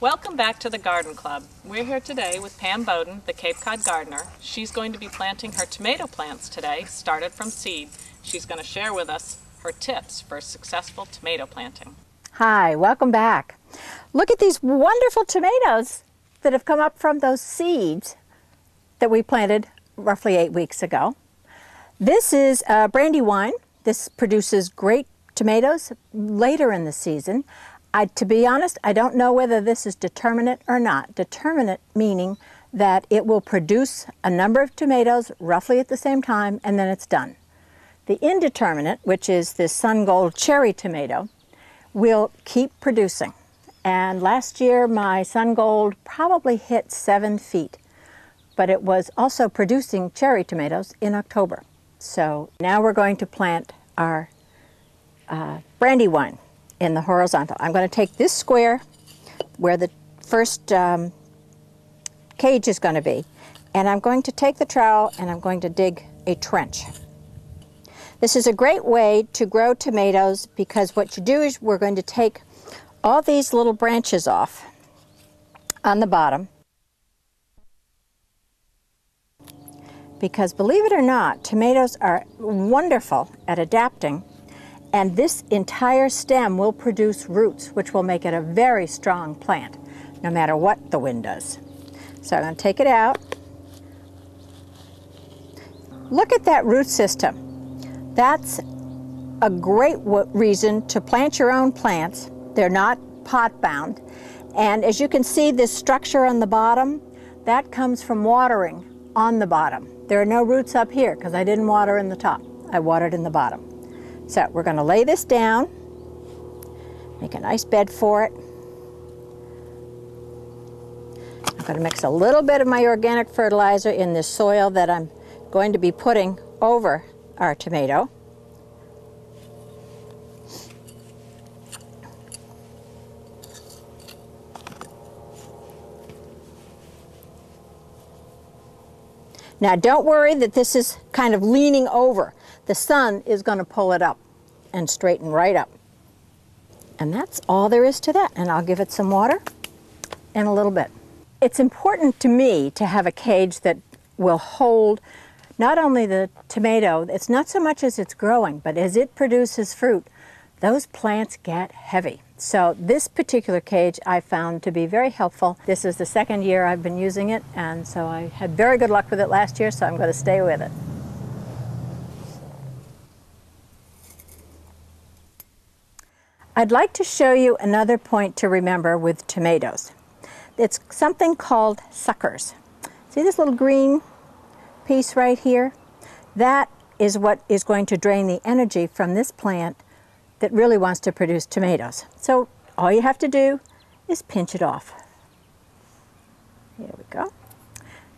Welcome back to the Garden Club. We're here today with Pam Boden, the Cape Cod Gardener. She's going to be planting her tomato plants today, started from seed. She's going to share with us her tips for successful tomato planting. Hi, welcome back. Look at these wonderful tomatoes that have come up from those seeds that we planted roughly 8 weeks ago. This is Brandywine. This produces great tomatoes later in the season. To be honest, I don't know whether this is determinate or not. Determinate meaning that it will produce a number of tomatoes roughly at the same time and then it's done. The indeterminate, which is this sun gold cherry tomato, will keep producing. And last year my sun gold probably hit 7 feet, but it was also producing cherry tomatoes in October. So now we're going to plant our Brandywine in the horizontal. I'm going to take this square where the first cage is going to be, and I'm going to take the trowel and I'm going to dig a trench. This is a great way to grow tomatoes because what you do is we're going to take all these little branches off on the bottom, because believe it or not, tomatoes are wonderful at adapting. And this entire stem will produce roots, which will make it a very strong plant, no matter what the wind does. So I'm going to take it out. Look at that root system. That's a great reason to plant your own plants. They're not pot bound. And as you can see, this structure on the bottom, that comes from watering on the bottom. There are no roots up here because I didn't water in the top. I watered in the bottom. So we're going to lay this down, make a nice bed for it. I'm going to mix a little bit of my organic fertilizer in this soil that I'm going to be putting over our tomato. Now don't worry that this is kind of leaning over. The sun is going to pull it up and straighten right up. And that's all there is to that. And I'll give it some water in a little bit. It's important to me to have a cage that will hold not only the tomato, it's not so much as it's growing, but as it produces fruit, those plants get heavy. So this particular cage I found to be very helpful. This is the second year I've been using it, and so I had very good luck with it last year, so I'm going to stay with it. I'd like to show you another point to remember with tomatoes. It's something called suckers. See this little green piece right here? That is what is going to drain the energy from this plant that really wants to produce tomatoes. So all you have to do is pinch it off. Here we go.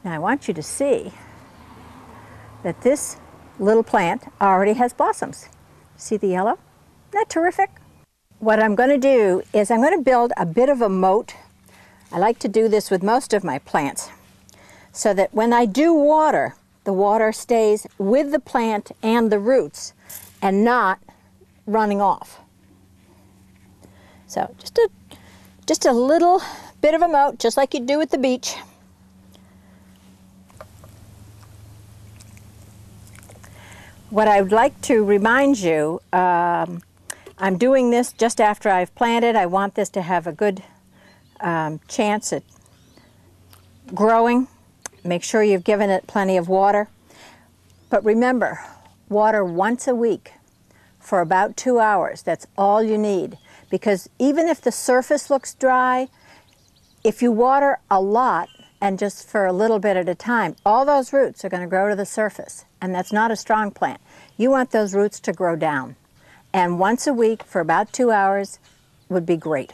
Now I want you to see that this little plant already has blossoms. See the yellow? Isn't that terrific? What I'm going to do is I'm going to build a bit of a moat. I like to do this with most of my plants so that when I do water, the water stays with the plant and the roots and not running off. So just a little bit of a moat, just like you do at the beach. What I would like to remind you, I'm doing this just after I've planted. I want this to have a good chance at growing. Make sure you've given it plenty of water. But remember, water once a week for about 2 hours. That's all you need. Because even if the surface looks dry, if you water a lot and just for a little bit at a time, all those roots are going to grow to the surface. And that's not a strong plant. You want those roots to grow down. And once a week for about 2 hours would be great.